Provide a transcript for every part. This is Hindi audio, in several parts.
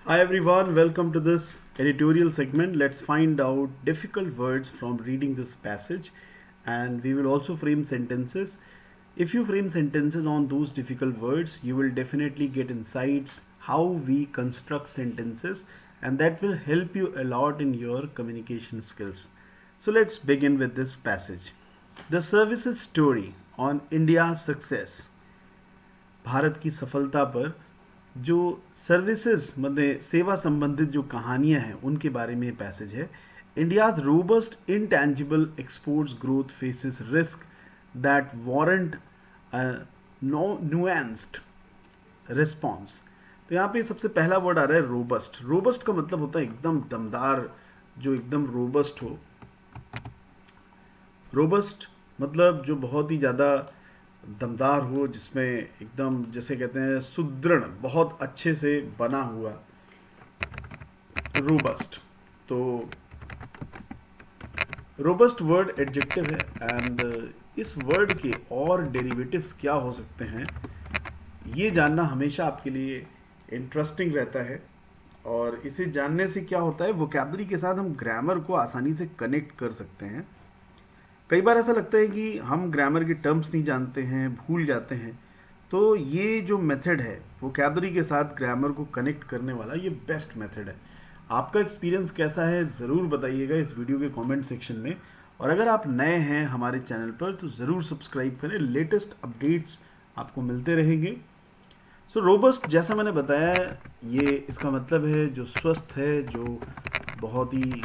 Hi everyone, welcome to this editorial segment. Let's find out difficult words from reading this passage, and we will also frame sentences. If you frame sentences on those difficult words, you will definitely get insights how we construct sentences, and that will help you a lot in your communication skills. So let's begin with this passage. The services story on India's success. Bharat की सफलता पर जो सर्विसेज मतलब सेवा संबंधित जो कहानियां हैं उनके बारे में पैसेज है. India's robust intangible exports growth faces risk that warrant no nuanced response. तो यहाँ पे सबसे पहला वर्ड आ रहा है रोबस्ट. रोबस्ट का मतलब होता है एकदम दमदार, जो एकदम रोबस्ट हो. रोबस्ट मतलब जो बहुत ही ज़्यादा दमदार हो, जिसमें एकदम जैसे कहते हैं सुदृढ़, बहुत अच्छे से बना हुआ, रोबस्ट. तो रोबस्ट वर्ड एडजेक्टिव है एंड इस वर्ड के और डेरिवेटिव्स क्या हो सकते हैं ये जानना हमेशा आपके लिए इंटरेस्टिंग रहता है. और इसे जानने से क्या होता है, वोकैबुलरी के साथ हम ग्रामर को आसानी से कनेक्ट कर सकते हैं. कई बार ऐसा लगता है कि हम ग्रामर के टर्म्स नहीं जानते हैं, भूल जाते हैं. तो ये जो मेथड है वोकैबुलरी के साथ ग्रामर को कनेक्ट करने वाला, ये बेस्ट मेथड है. आपका एक्सपीरियंस कैसा है ज़रूर बताइएगा इस वीडियो के कमेंट सेक्शन में. और अगर आप नए हैं हमारे चैनल पर तो ज़रूर सब्सक्राइब करें, लेटेस्ट अपडेट्स आपको मिलते रहेंगे. सो रोबस्ट जैसा मैंने बताया, ये इसका मतलब है जो स्वस्थ है, जो बहुत ही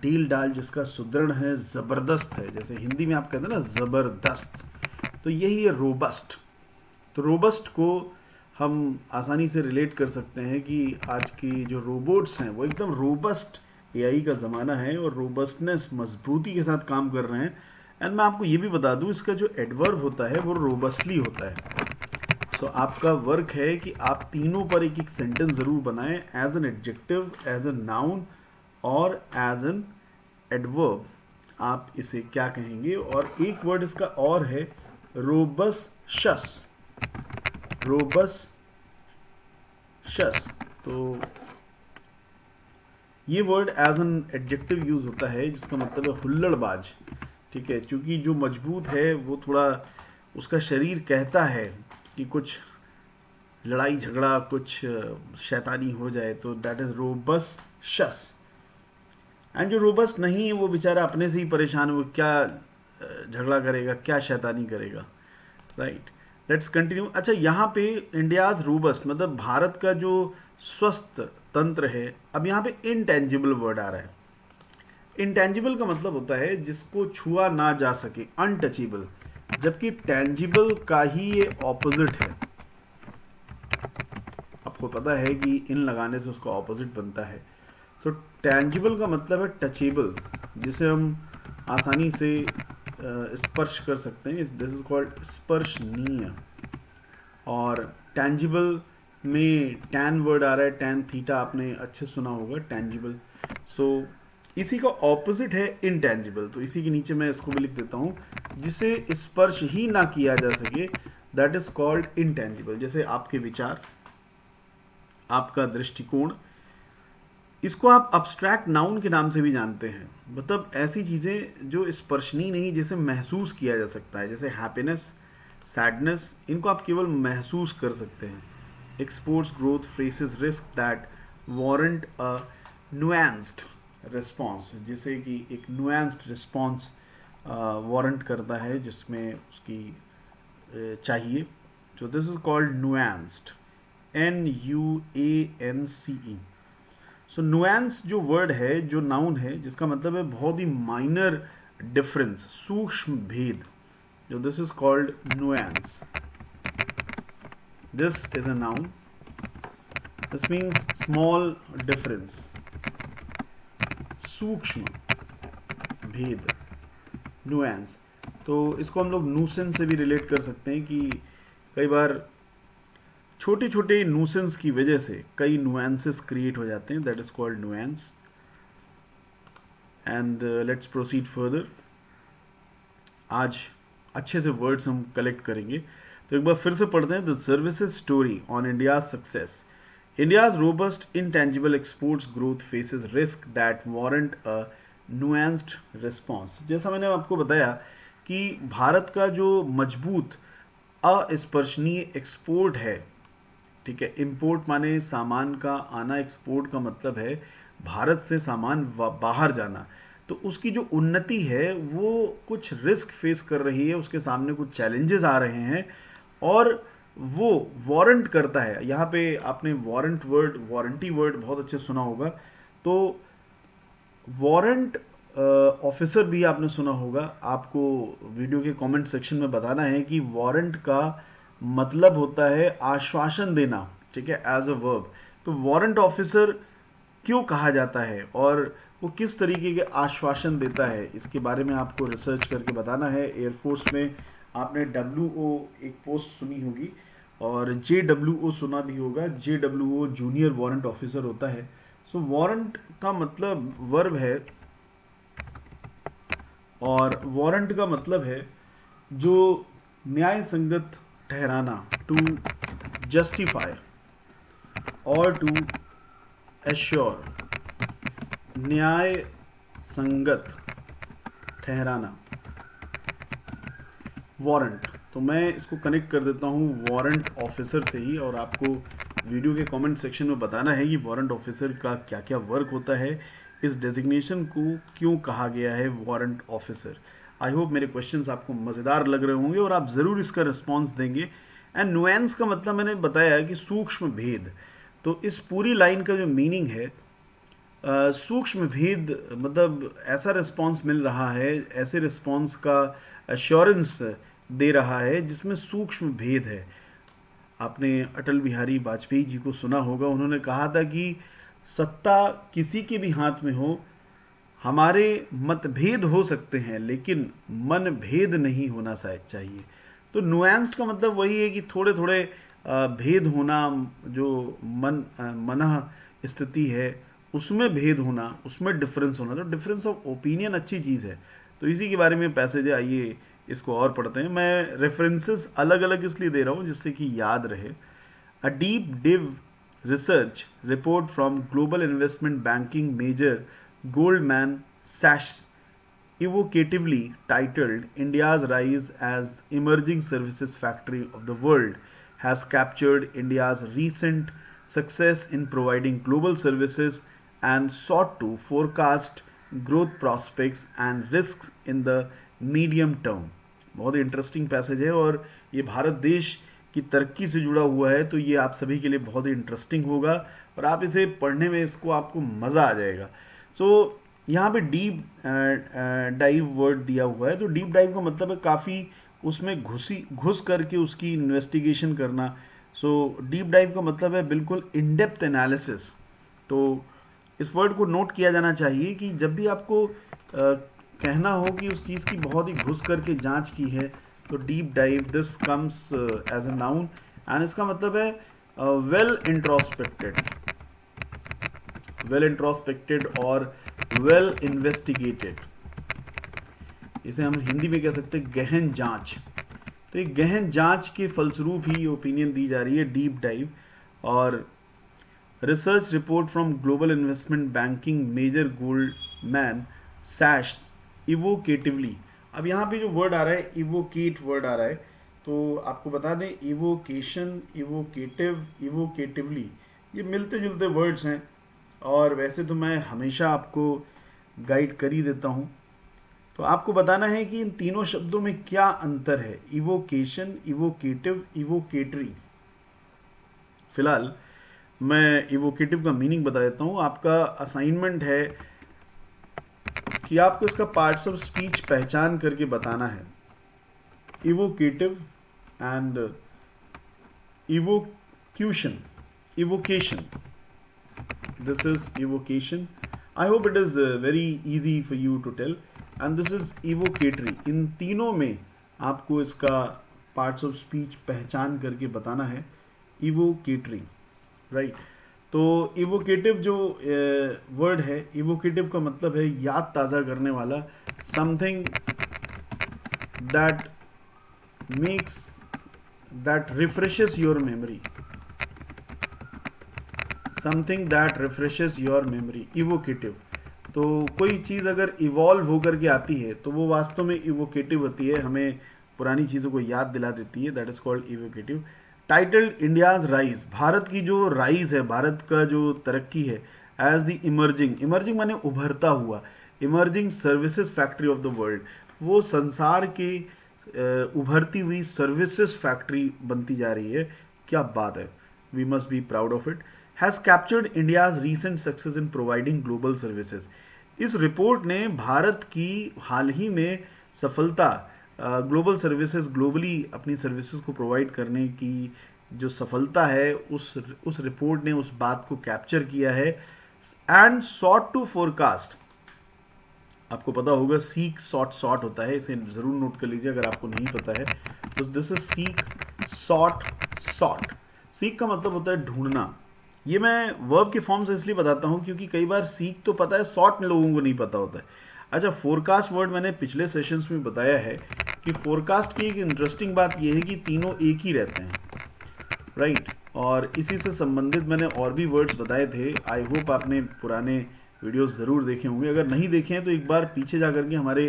डील डाल, जिसका सुदृढ़ है, ज़बरदस्त है. जैसे हिंदी में आप कहते हैं ना ज़बरदस्त, तो यही है रोबस्ट. तो रोबस्ट को हम आसानी से रिलेट कर सकते हैं कि आज की जो रोबोट्स हैं वो एकदम रोबस्ट, एआई का ज़माना है और रोबस्टनेस, मजबूती के साथ काम कर रहे हैं. एंड मैं आपको ये भी बता दूं, इसका जो एडवर्ब होता है वो रोबस्टली होता है. तो आपका वर्क है कि आप तीनों पर एक एक सेंटेंस ज़रूर बनाएं, as an adjective, as an noun और एज एन एडवर्ब. आप इसे क्या कहेंगे. और एक वर्ड इसका और है रोबस्शस. रोबस्शस. तो ये word as an adjective use होता है, जिसका मतलब है हुल्लड़बाज. ठीक है, क्योंकि जो मजबूत है वो थोड़ा, उसका शरीर कहता है कि कुछ लड़ाई झगड़ा, कुछ शैतानी हो जाए, तो दैट इज रोबस्शस. एंड जो रोबस्ट नहीं है वो बेचारा अपने से ही परेशान है, वो क्या झगड़ा करेगा, क्या शैतानी करेगा. Right, let's continue. अच्छा, यहाँ पे इंडियाज रोबस्ट मतलब भारत का जो स्वस्थ तंत्र है. अब यहाँ पे इनटेंजिबल वर्ड आ रहा है. इनटेंजिबल का मतलब होता है जिसको छुआ ना जा सके, अनटचेबल. जबकि टेंजिबल का ही ये ऑपोजिट है. आपको पता है कि इन लगाने से उसका ऑपोजिट बनता है. तो टेंजिबल का मतलब है टचेबल, जिसे हम आसानी से स्पर्श कर सकते हैं. दिस इज कॉल्ड स्पर्शनीय. और टेंजिबल में टैन वर्ड आ रहा है, टैन थीटा आपने अच्छे सुना होगा, टेंजिबल. सो इसी का ऑपोजिट है इनटेंजिबल. तो इसी के नीचे मैं इसको भी लिख देता हूँ, जिसे स्पर्श ही ना किया जा सके, दैट इज कॉल्ड इनटेंजिबल. जैसे आपके विचार, आपका दृष्टिकोण, इसको आप अब्स्ट्रैक्ट नाउन के नाम से भी जानते हैं. मतलब ऐसी चीज़ें जो स्पर्शनीय नहीं, जिसे महसूस किया जा सकता है, जैसे हैप्पीनेस, सैडनेस, इनको आप केवल महसूस कर सकते हैं. Exports growth faces risk that warrant a nuanced response, जैसे कि एक नुएंस्ड रिस्पॉन्स वारंट करता है, जिसमें उसकी चाहिए. तो this is called nuanced, NUANCE. So nuance जो वर्ड है, जो नाउन है, जिसका मतलब है बहुत ही माइनर डिफरेंस, सूक्ष्म भेद. जो this is called nuance. This is a noun. This means small difference, सूक्ष्म भेद, नुएंस. तो इसको हम लोग न्यूसेंस से भी रिलेट कर सकते हैं कि कई बार छोटे छोटे न्यूसेंस की वजह से कई नुएंसेस क्रिएट हो जाते हैं. That is called nuance. And let's proceed further. आज अच्छे से वर्ड्स हम कलेक्ट करेंगे. तो एक बार फिर से पढ़ते हैं. The services story on India success. India's robust intangible exports growth faces risk that warrant a nuanced response. जैसा मैंने आपको बताया कि भारत का जो मजबूत अस्पर्शनीय एक्सपोर्ट है, ठीक है, इंपोर्ट माने सामान का आना, एक्सपोर्ट का मतलब है भारत से सामान बाहर जाना, तो उसकी जो उन्नति है वो कुछ रिस्क फेस कर रही है, उसके सामने कुछ चैलेंजेस आ रहे हैं, और वो वारंट करता है। यहाँ पे आपने वारंट वर्ड, वारंटी वर्ड बहुत अच्छे सुना होगा, तो वारंट ऑफिसर भी आपने सुना होगा। आपको वीडियो के कमेंट सेक्शन में बताना है कि वारंट का मतलब होता है आश्वासन देना, ठीक है, एज अ वर्ब। तो वारंट ऑफिसर क्यों कहा जाता है और वो किस तरीके के आश्वासन देता है, इसके बारे में आपको रिसर्च करके बताना है। एयरफोर्स में आपने WO एक पोस्ट सुनी होगी और JWO सुना भी होगा। JWO जूनियर वारंट ऑफिसर होता है। सो वारंट का मतलब वर्ब है, और वारंट का मतलब है जो न्याय संगत ठहराना, टू जस्टिफाई और टू एश्योर, न्याय संगत ठहराना, वारंट। तो मैं इसको कनेक्ट कर देता हूँ वारंट ऑफिसर से ही, और आपको वीडियो के कमेंट सेक्शन में बताना है कि वारंट ऑफिसर का क्या क्या वर्क होता है, इस डेजिग्नेशन को क्यों कहा गया है वारंट ऑफिसर। आई होप मेरे क्वेश्चंस आपको मज़ेदार लग रहे होंगे और आप ज़रूर इसका रिस्पॉन्स देंगे। एंड नुएंस का मतलब मैंने बताया कि सूक्ष्म भेद। तो इस पूरी लाइन का जो मीनिंग है, सूक्ष्म भेद मतलब ऐसा रिस्पॉन्स मिल रहा है, ऐसे रिस्पॉन्स का अश्योरेंस दे रहा है जिसमें सूक्ष्म भेद है। आपने अटल बिहारी वाजपेयी जी को सुना होगा, उन्होंने कहा था कि सत्ता किसी के भी हाथ में हो, हमारे मतभेद हो सकते हैं लेकिन मन भेद नहीं होना चाहिए। तो नुएंस्ड का मतलब वही है कि थोड़े थोड़े भेद होना, जो मन स्थिति है उसमें भेद होना, उसमें डिफरेंस होना। तो डिफरेंस ऑफ ओपिनियन अच्छी चीज़ है। तो इसी के बारे में पैसेज है, आइए इसको और पढ़ते हैं। मैं रेफरेंसेस अलग अलग इसलिए दे रहा हूँ जिससे कि याद रहे। A deep dive research report from global investment banking major Goldman Sachs, evocatively titled India's Rise as Emerging Services Factory of the World, has captured India's recent success in providing global services and sought to forecast growth prospects and risks in the medium term. बहुत इंटरेस्टिंग पैसेज है और ये भारत देश की तरक्की से जुड़ा हुआ है, तो ये आप सभी के लिए बहुत ही इंटरेस्टिंग होगा और आप इसे पढ़ने में इसको आपको मज़ा आ जाएगा। सो यहाँ पे डीप डाइव वर्ड दिया हुआ है। तो डीप डाइव का मतलब है काफ़ी उसमें घुस करके उसकी इन्वेस्टिगेशन करना। सो डीप डाइव का मतलब है बिल्कुल इन डेप्थ एनालिसिस। तो इस वर्ड को नोट किया जाना चाहिए कि जब भी आपको कहना हो कि उस चीज़ की बहुत ही घुस करके जांच की है, तो deep dive this comes as a noun, and इसका मतलब है वेल इंट्रोस्पेक्टेड, वेल इंट्रोस्पेक्टेड और वेल इन्वेस्टिगेटेड। इसे हम हिंदी में कह सकते हैं गहन जांच। तो एक गहन जांच के फलस्वरूप ही ओपिनियन दी जा रही है, डीप डाइव। और research report from global investment banking major Goldman Sachs evocatively. अब यहाँ पे जो वर्ड आ रहा है, इवोकेट वर्ड आ रहा है, तो आपको बता दें इवोकेशन, इवोकेटिव, इवोकेटिवली, ये मिलते जुलते वर्ड्स हैं और वैसे तो मैं हमेशा आपको गाइड कर ही देता हूँ। तो आपको बताना है कि इन तीनों शब्दों में क्या अंतर है, इवोकेशन, इवोकेटिव, इवोकेटरी। फिलहाल मैं इवोकेटिव का मीनिंग बता देता हूँ। आपका असाइनमेंट है कि आपको इसका पार्ट्स ऑफ स्पीच पहचान करके बताना है। Evocative and evocution, evocation, this is evocation. I hope it is very easy for you to tell, and this is evocatory. इन तीनों में आपको इसका पार्ट्स ऑफ स्पीच पहचान करके बताना है। evocatory, right. तो इवोकेटिव जो वर्ड है, इवोकेटिव का मतलब है याद ताज़ा करने वाला, something that makes, that refreshes your memory. Something that refreshes your memory, evocative. तो कोई चीज़ अगर इवॉल्व होकर के आती है तो वो वास्तव में इवोकेटिव होती है, हमें पुरानी चीज़ों को याद दिला देती है, that is called evocative. Titled India's rise, Bharat की जो राइज है, भारत का जो तरक्की है, एज द इमर्जिंग, इमर्जिंग माने उभरता हुआ, emerging services factory of the world, वो संसार की उभरती हुई सर्विसेज फैक्ट्री बनती जा रही है। क्या बात है, we must be proud of it. Has captured India's recent success in providing global services, इस रिपोर्ट ने भारत की हाल ही में सफलता, ग्लोबल सर्विसेज, ग्लोबली अपनी सर्विसेज को प्रोवाइड करने की जो सफलता है, उस रिपोर्ट ने उस बात को कैप्चर किया है। एंड सॉट टू फोरकास्ट, आपको पता होगा सीक सॉट सॉट होता है, इसे जरूर नोट कर लीजिए अगर आपको नहीं पता है। तो this is seek sought sought. Seek का मतलब होता है ढूंढना। ये मैं वर्ब के फॉर्म से इसलिए बताता हूँ क्योंकि कई बार सीक तो पता है, सॉट में लोगों को नहीं पता होता है। अच्छा, फोरकास्ट वर्ड मैंने पिछले सेशंस में बताया है कि फोरकास्ट की एक इंटरेस्टिंग बात यह है कि तीनों एक ही रहते हैं, राइट। और इसी से संबंधित मैंने और भी वर्ड्स बताए थे। आई होप आपने पुराने वीडियोस ज़रूर देखे होंगे, अगर नहीं देखे हैं तो एक बार पीछे जा करके हमारे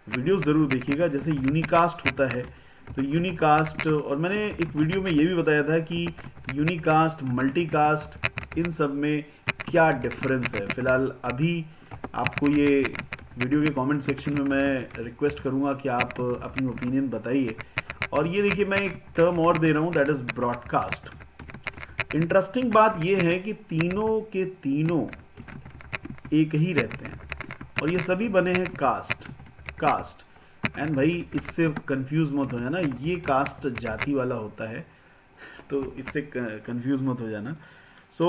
वीडियोस ज़रूर देखिएगा। जैसे यूनिकास्ट होता है, तो यूनिकास्ट, और मैंने एक वीडियो में ये भी बताया था कि यूनिकास्ट, मल्टीकास्ट, इन सब में क्या डिफरेंस है। फिलहाल अभी आपको ये वीडियो के कमेंट सेक्शन में मैं रिक्वेस्ट करूँगा कि आप अपनी ओपिनियन बताइए। और ये देखिए, मैं एक टर्म और दे रहा हूँ, दैट इज़ ब्रॉडकास्ट। इंटरेस्टिंग बात ये है कि तीनों के तीनों एक ही रहते हैं और ये सभी बने हैं कास्ट, कास्ट। एंड भाई इससे कंफ्यूज मत हो जाना, ये कास्ट जाति वाला होता है, तो इससे कंफ्यूज मत हो जाना। सो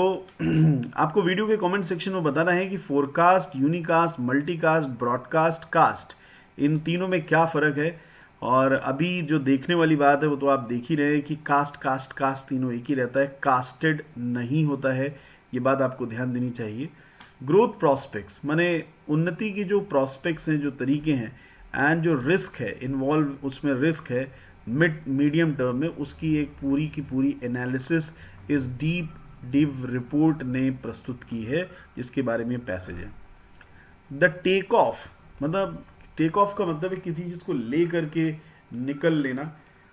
आपको वीडियो के कमेंट सेक्शन में बताना है कि forecast, unicast, multicast, broadcast, cast, इन तीनों में क्या फ़र्क है। और अभी जो देखने वाली बात है वो तो आप देख ही रहे हैं कि कास्ट कास्ट कास्ट तीनों एक ही रहता है, कास्टेड नहीं होता है, ये बात आपको ध्यान देनी चाहिए। ग्रोथ प्रॉस्पेक्ट्स माने उन्नति की जो प्रॉस्पेक्ट्स हैं, जो तरीके हैं, एंड जो रिस्क है इन्वॉल्व, उसमें रिस्क है मिड मीडियम टर्म में, उसकी एक पूरी की पूरी एनालिसिस इस डीप डिव रिपोर्ट ने प्रस्तुत की है, जिसके बारे में पैसेज है। द टेक ऑफ, मतलब टेक ऑफ का मतलब है किसी चीज़ को ले करके निकल लेना।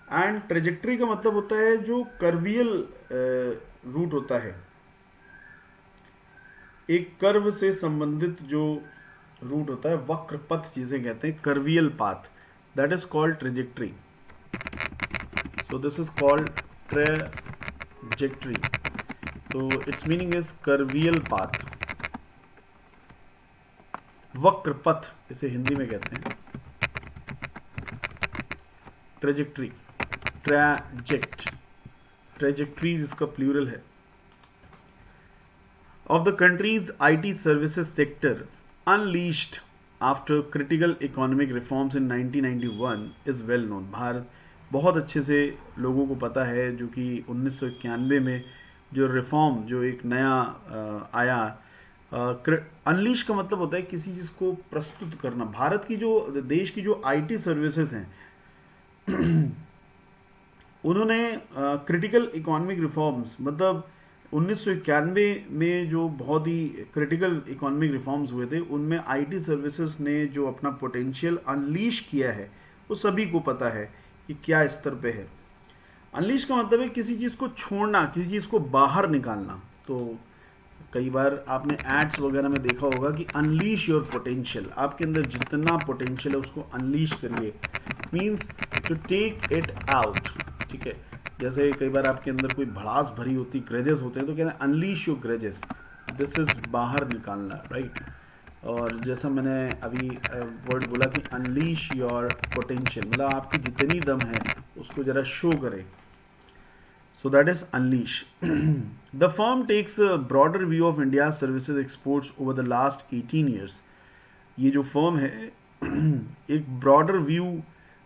एंड ट्रेजेक्ट्री का मतलब होता है जो कर्वियल रूट होता है, एक कर्व से संबंधित जो रूट होता है, वक्र पथ जिसे कहते हैं, curvial path, that is called trajectory. So this is called trajectory, तो it's meaning is curvial path, वक्र पथ इसे हिंदी में कहते हैं, ट्रेजेक्ट्री, ट्रेजेक्ट, ट्रेजेक्ट्रीज इसका प्लूरल है। Of the country's IT services sector unleashed after critical economic reforms in 1991 is well known। Bharat बहुत अच्छे से लोगों को पता है, जो कि 1991 में जो रिफॉर्म, जो एक नया आया, अनलीश का मतलब होता है किसी चीज़ को प्रस्तुत करना। भारत की जो, देश की जो IT सर्विसेज हैं उन्होंने क्रिटिकल इकोनॉमिक रिफॉर्म्स, मतलब 1991 में जो बहुत ही क्रिटिकल इकोनॉमिक रिफॉर्म्स हुए थे, उनमें आईटी सर्विसेज ने जो अपना पोटेंशियल अनलीश किया है, वो सभी को पता है कि क्या स्तर पे है। अनलीश का मतलब है किसी चीज़ को छोड़ना, किसी चीज़ को बाहर निकालना। तो कई बार आपने एड्स वगैरह में देखा होगा कि अनलीश योर पोटेंशियल, आपके अंदर जितना पोटेंशियल है उसको अनलीश करिए, means to take it out, ठीक है। जैसे कई बार आपके अंदर कोई भड़ास भरी होती, ग्रेजेस होते हैं, तो कहते हैं अनलीश योर ग्रेजेस, दिस इज बाहर निकालना, राइट। और जैसा मैंने अभी वर्ड बोला कि अनलीश योर पोटेंशियल, मतलब आपकी जितनी दम है उसको जरा शो करें, so that is unleash। The firm takes a broader view of India's services exports over the last 18 years। ये जो फर्म है एक ब्रॉडर व्यू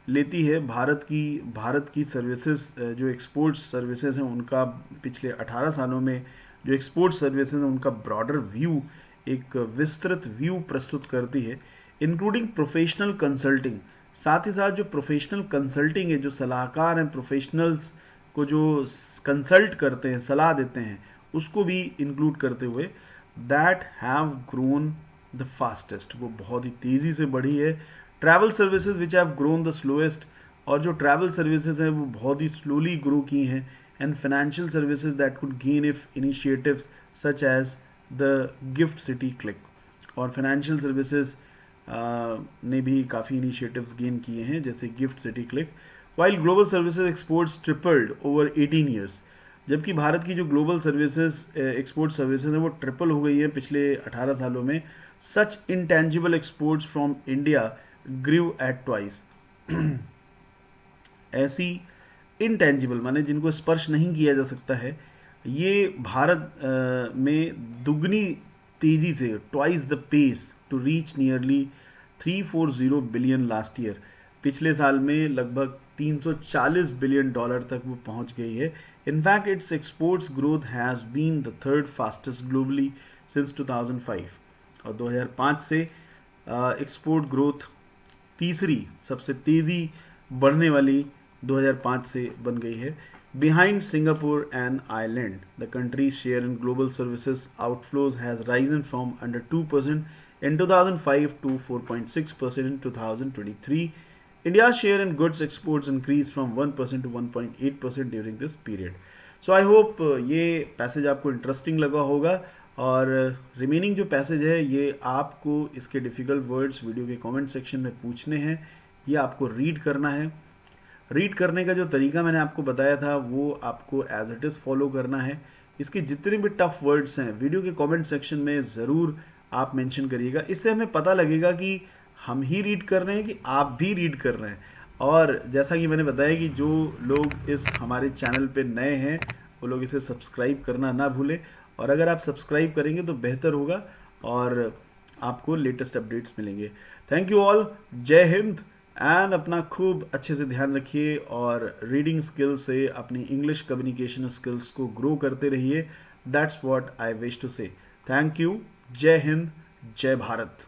लेती है भारत की सर्विसेज, जो एक्सपोर्ट सर्विसेज हैं उनका पिछले 18 सालों में जो एक्सपोर्ट सर्विसेज हैं उनका ब्रॉडर व्यू, एक विस्तृत व्यू प्रस्तुत करती है, इंक्लूडिंग प्रोफेशनल कंसल्टिंग। साथ ही साथ जो प्रोफेशनल कंसल्टिंग है, जो सलाहकार हैं, प्रोफेशनल्स को जो कंसल्ट करते हैं, सलाह देते हैं, उसको भी इंक्लूड करते हुए, that have grown the fastest, वो बहुत ही तेज़ी से बढ़ी है। Travel services which have grown the slowest, और जो ट्रैवल सर्विसेज हैं वो बहुत ही स्लोली ग्रो की हैं। And financial services that could gain if initiatives such as the GIFT City click, और फाइनेंशियल सर्विसेज ने भी काफ़ी इनिशिएटिव्स गेन किए हैं जैसे GIFT City click. While global services exports tripled over 18 years, जबकि भारत की जो ग्लोबल सर्विसेज एक्सपोर्ट सर्विसेज है वो ट्रिपल हो गई है पिछले 18 सालों में। Such intangible exports from India grew at twice, ऐसी इनटेंजिबल माने जिनको स्पर्श नहीं किया जा सकता है, ये भारत में दुगनी तेजी से, twice the pace to reach nearly 340 billion last year, पिछले साल में लगभग 340 बिलियन डॉलर तक वो पहुंच गई है। In fact its exports growth has been the third fastest globally since 2005, और 2005 से एक्सपोर्ट ग्रोथ तीसरी सबसे तेज़ी बढ़ने वाली 2005 से बन गई है। Behind Singapore and Ireland, the country share in global services outflows has Ryzen from under 2% in 2005 to 4.6% in 2023. India's share in goods exports increased from 1% to 1.8% during this period. So I hope ये पैसेज आपको इंटरेस्टिंग लगा होगा, और रिमेनिंग जो पैसेज है ये आपको इसके डिफ़िकल्ट वर्ड्स वीडियो के कमेंट सेक्शन में पूछने हैं, ये आपको रीड करना है। रीड करने का जो तरीका मैंने आपको बताया था वो आपको एज इट इज़ फॉलो करना है। इसके जितने भी टफ वर्ड्स हैं वीडियो के कमेंट सेक्शन में ज़रूर आप मेंशन करिएगा, इससे हमें पता लगेगा कि हम ही रीड कर रहे हैं कि आप भी रीड कर रहे हैं। और जैसा कि मैंने बताया कि जो लोग इस हमारे चैनल पे नए हैं वो लोग इसे सब्सक्राइब करना ना भूलें, और अगर आप सब्सक्राइब करेंगे तो बेहतर होगा और आपको लेटेस्ट अपडेट्स मिलेंगे। थैंक यू ऑल, जय हिंद, एंड अपना खूब अच्छे से ध्यान रखिए और रीडिंग स्किल से अपनी इंग्लिश कम्युनिकेशन स्किल्स को ग्रो करते रहिए। That's what I wish to say. Thank you, Jai Hind, जय भारत।